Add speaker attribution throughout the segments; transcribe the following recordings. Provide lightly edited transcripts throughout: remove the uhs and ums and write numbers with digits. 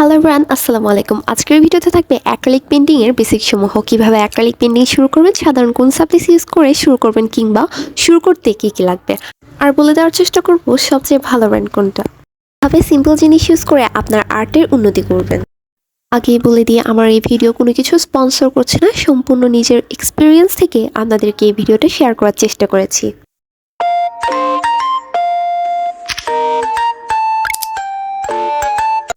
Speaker 1: Hello everyone, আসসালামু আলাইকুম। আজকের ভিডিওতে থাকবে অ্যাক্রিলিক পেইন্টিং এর বেসিক সমূহ। কিভাবে অ্যাক্রিলিক পেইন্টিং শুরু করবেন, সাধারণ কোন সাবজেক্ট ইউজ করে শুরু করবেন, কিংবা শুরু করতে কি কি লাগবে, আর বলে দেওয়ার চেষ্টা করব সবচেয়ে ভালো ব্র্যান্ড কোনটা। কিভাবে সিম্পল জিনিস ইউজ করে আপনার আর্টের উন্নতি করবেন। আগেই বলে দিয়ে আমার এই ভিডিও কোনো কিছু স্পন্সর করছে না, সম্পূর্ণ নিজের এক্সপিরিয়েন্স থেকে আপনাদেরকে এই ভিডিওটা শেয়ার করার চেষ্টা করেছি।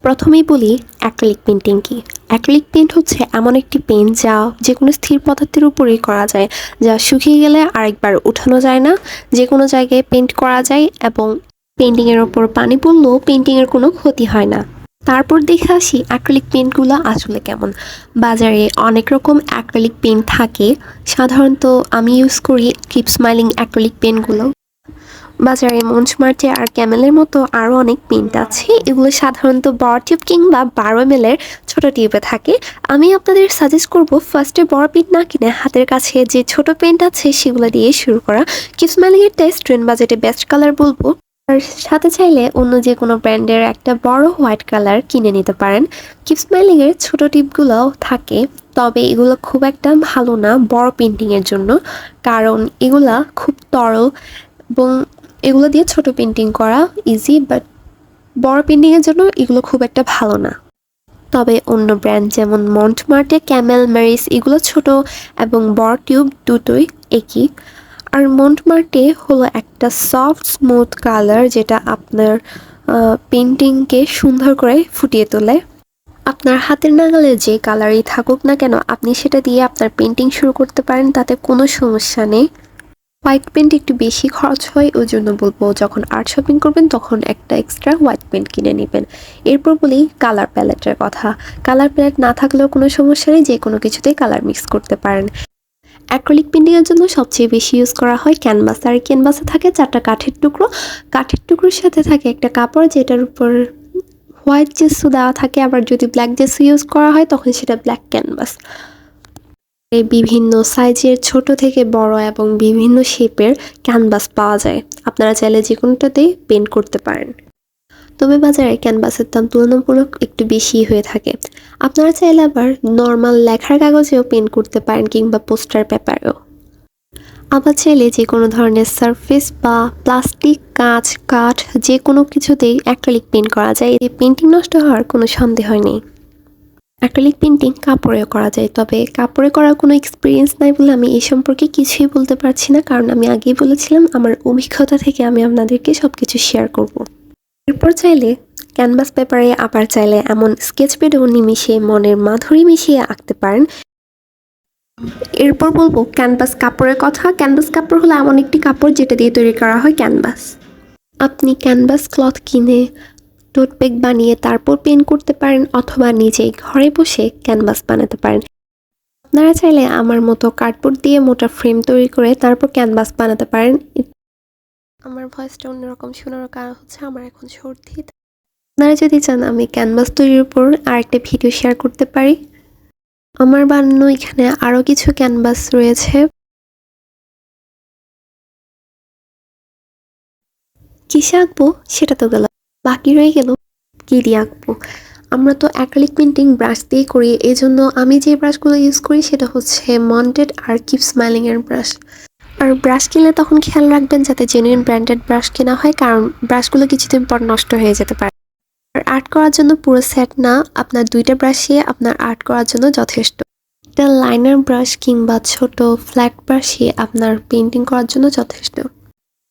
Speaker 1: প্রথমেই বলি অ্যাক্রিলিক পেইন্টিং কি। অ্যাক্রিলিক পেইন্ট হচ্ছে এমন একটি পেইন্ট যা যে কোনো স্থির পদার্থের উপরেই করা যায়, যা শুকিয়ে গেলে আরেকবার উঠানো যায় না, যে কোনো জায়গায় পেইন্ট করা যায় এবং পেইন্টিংয়ের ওপর পানি পড়লেও পেইন্টিংয়ের কোনো ক্ষতি হয় না। তারপর দেখে আসি অ্যাক্রিলিক পেইন্টগুলো আসলে কেমন। বাজারে অনেক রকম অ্যাক্রিলিক পেইন্ট থাকে, সাধারণত আমি ইউজ করি কিপ স্মাইলিং অ্যাক্রিলিক পেইন্টগুলো। বাজারে মঞ্চমার্টে আর ক্যামেলের মতো আরও অনেক পেইন্ট আছে, এগুলো সাধারণত বড় টিউব কিংবা 12 ml ছোট টিউবে থাকে। আমি আপনাদের সাজেস্ট করব ফার্স্টে বড় পেইন্ট না কিনে হাতের কাছে যে ছোট পেইন্ট আছে সেগুলো দিয়ে শুরু করা। কিপ স্মাইলিংয়ের স্টুডেন্ট বাজেটে বেস্ট কালার বলবো। আর সাথে চাইলে অন্য যে কোনো ব্র্যান্ডের একটা বড় হোয়াইট কালার কিনে নিতে পারেন। কিপ স্মাইলিংয়ের ছোট টিপগুলোও থাকে, তবে এগুলো খুব একটা ভালো না বড় পেইন্টিংয়ের জন্য, কারণ এগুলা খুব তরল এবং এগুলো দিয়ে ছোট পেইন্টিং করা ইজি, বাট বড় পেইন্টিংয়ের জন্য এগুলো খুব একটা ভালো না। তবে অন্য ব্র্যান্ড যেমন মন্টমার্টে, ক্যামেল, ম্যারিস এগুলো ছোট এবং বড় টিউব দুটোই একই। আর মন্টমার্টে হলো একটা সফট স্মুথ কালার যেটা আপনার পেইন্টিংকে সুন্দর করে ফুটিয়ে তোলে। আপনার হাতের নাগালে যে কালারই থাকুক না কেন আপনি সেটা দিয়ে আপনার পেইন্টিং শুরু করতে পারেন, তাতে কোনো সমস্যা নেই। হোয়াইট পেন্ট একটু বেশি খরচ হয়, ওই জন্য বলবো যখন আর্ট শপিং করবেন তখন একটা এক্সট্রা হোয়াইট পেন্ট কিনে নেবেন। এরপর বলি কালার প্যালেটের কথা। কালার প্যালেট না থাকলেও কোনো সমস্যা নেই, যে কোনো কিছুতেই কালার মিক্স করতে পারেন। অ্যাক্রিলিক পেইন্টিংয়ের জন্য সবচেয়ে বেশি ইউজ করা হয় ক্যানভাস, আর ক্যানভাসে থাকে 4টা কাঠের টুকরো। কাঠের টুকরোর সাথে থাকে একটা কাপড় যেটার উপর হোয়াইট জেসু দেওয়া থাকে, আবার যদি ব্ল্যাক জেসু ইউজ করা হয় তখন সেটা ব্ল্যাক ক্যানভাস। এই বিভিন্ন সাইজের ছোট থেকে বড় এবং বিভিন্ন শেপের ক্যানভাস পাওয়া যায়, আপনারা চাইলে যে কোনোটাতেই পেইন্ট করতে পারেন। তবে বাজারে ক্যানভাসের দাম তুলনামূলক একটু বেশি হয়ে থাকে। আপনারা চাইলে আবার নর্মাল লেখার কাগজেও পেইন্ট করতে পারেন কিংবা পোস্টার পেপারেও। আবার চাইলে যে কোনো ধরনের সারফেস বা প্লাস্টিক, কাঁচ, কাঠ যে কোনো কিছুতেই অ্যাক্রিলিক পেইন্ট করা যায়, এই পেইন্টিং নষ্ট হওয়ার কোনো সন্দেহ নেই। অ্যাক্রিলিক পেইন্টিং কাপড়েও করা যায়, তবে কাপড়ে করার কোনো এক্সপিরিয়েন্স নাই বলে আমি এই সম্পর্কে কিছুই বলতে পারছি না, কারণ আমি আগেই বলেছিলাম আমার অভিজ্ঞতা থেকে আমি আপনাদেরকে সব কিছু শেয়ার করব। এরপর চাইলে ক্যানভাস পেপারে, আবার চাইলে এমন স্কেচ পেডেও নিমিশিয়ে মনের মাধুরী মিশিয়ে আঁকতে পারেন। এরপর বলবো ক্যানভাস কাপড়ের কথা। ক্যানভাস কাপড় হলো এমন একটি কাপড় যেটা দিয়ে তৈরি করা হয় ক্যানভাস। আপনি ক্যানভাস ক্লথ কিনে টোট ব্যাগ বানিয়ে তারপর পেইন্ট করতে পারেন, অথবা নিজেই ঘরে বসে ক্যানভাস বানাতে পারেন। আপনারা চাইলে আমার মতো কার্ডবোর্ড দিয়ে মোটা ফ্রেম তৈরি করে তারপর ক্যানভাস বানাতে পারেন। আমার ভয়েসটা অন্যরকম শোনার কারণ হচ্ছে আমার এখন সর্দি। আপনারা যদি চান আমি ক্যানভাস তৈরির উপর আরেকটা ভিডিও শেয়ার করতে পারি। আমার বানানো এখানে আরও কিছু ক্যানভাস রয়েছে। কিসে আঁকবো সেটা তো গেল, বাকি রয়ে গেল কি দিয়ে আঁকবো। আমরা তো অ্যাক্রিলিক পেইন্টিং ব্রাশ দিয়ে করি, এই জন্য আমি যে ব্রাশগুলো ইউজ করি সেটা হচ্ছে মন্টেড আর কিপ স্মাইলিংয়ের ব্রাশ। আর ব্রাশ কিনলে তখন খেয়াল রাখবেন যাতে জেনুইন ব্র্যান্ডেড ব্রাশ কেনা হয়, কারণ ব্রাশগুলো কিছুদিন পর নষ্ট হয়ে যেতে পারে। আর আর্ট করার জন্য পুরো সেট না, আপনার 2টা ব্রাশই আপনার আর্ট করার জন্য যথেষ্ট। একটা লাইনার ব্রাশ কিংবা ছোট ফ্ল্যাট ব্রাশই আপনার পেইন্টিং করার জন্য যথেষ্ট।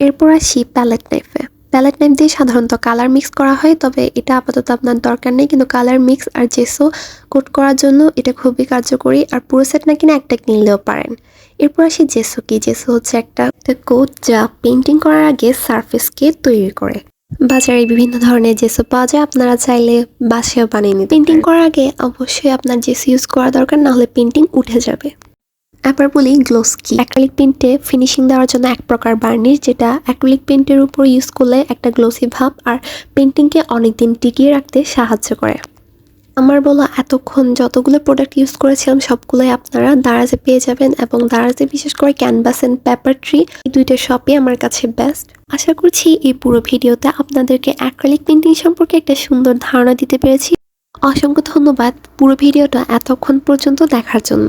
Speaker 1: এরপর আসি প্যালেট নাইফে। প্যালেট নাইফ দিয়ে সাধারণত কালার মিক্স করা হয়, তবে এটা আপাতত আপনার দরকার নেই, কিন্তু কালার মিক্স আর জেসো কোট করার জন্য এটা খুবই কার্যকরী। আর পুরো সেট না কিনে একটা কিনলেও পারেন। এরপর আসি জেসো কি। জেসো হচ্ছে একটা কোট যা পেইন্টিং করার আগে সারফেসকে তৈরি করে। বাজারে বিভিন্ন ধরনের জেসো পাওয়া যায়, আপনারা চাইলে বাসায়ও বানিয়ে নিতে। পেইন্টিং করার আগে অবশ্যই আপনার জেসো ইউজ করা দরকার, না হলে পেইন্টিং উঠে যাবে। এবার বলি গ্লোস কি। অ্যাক্রিলিক পেইন্টে ফিনিশিং দেওয়ার জন্য এক প্রকার বার্নিশ, যেটা অ্যাক্রিলিক পেইন্টের উপর ইউজ করলে একটা গ্লোসি ভাব আর পেইন্টিংকে অনেকদিন টিকিয়ে রাখতে সাহায্য করে। আমার বলা এতক্ষণ যতগুলো প্রোডাক্ট ইউজ করেছিলাম সবগুলোই আপনারা দারাজে পেয়ে যাবেন, এবং দারাজে বিশেষ করে ক্যানভাস অ্যান্ড পেপার ট্রি এই 2টা শপই আমার কাছে বেস্ট। আশা করছি এই পুরো ভিডিওতে আপনাদেরকে অ্যাক্রিলিক পেইন্টিং সম্পর্কে একটা সুন্দর ধারণা দিতে পেরেছি। অসংখ্য ধন্যবাদ পুরো ভিডিওটা এতক্ষণ পর্যন্ত দেখার জন্য।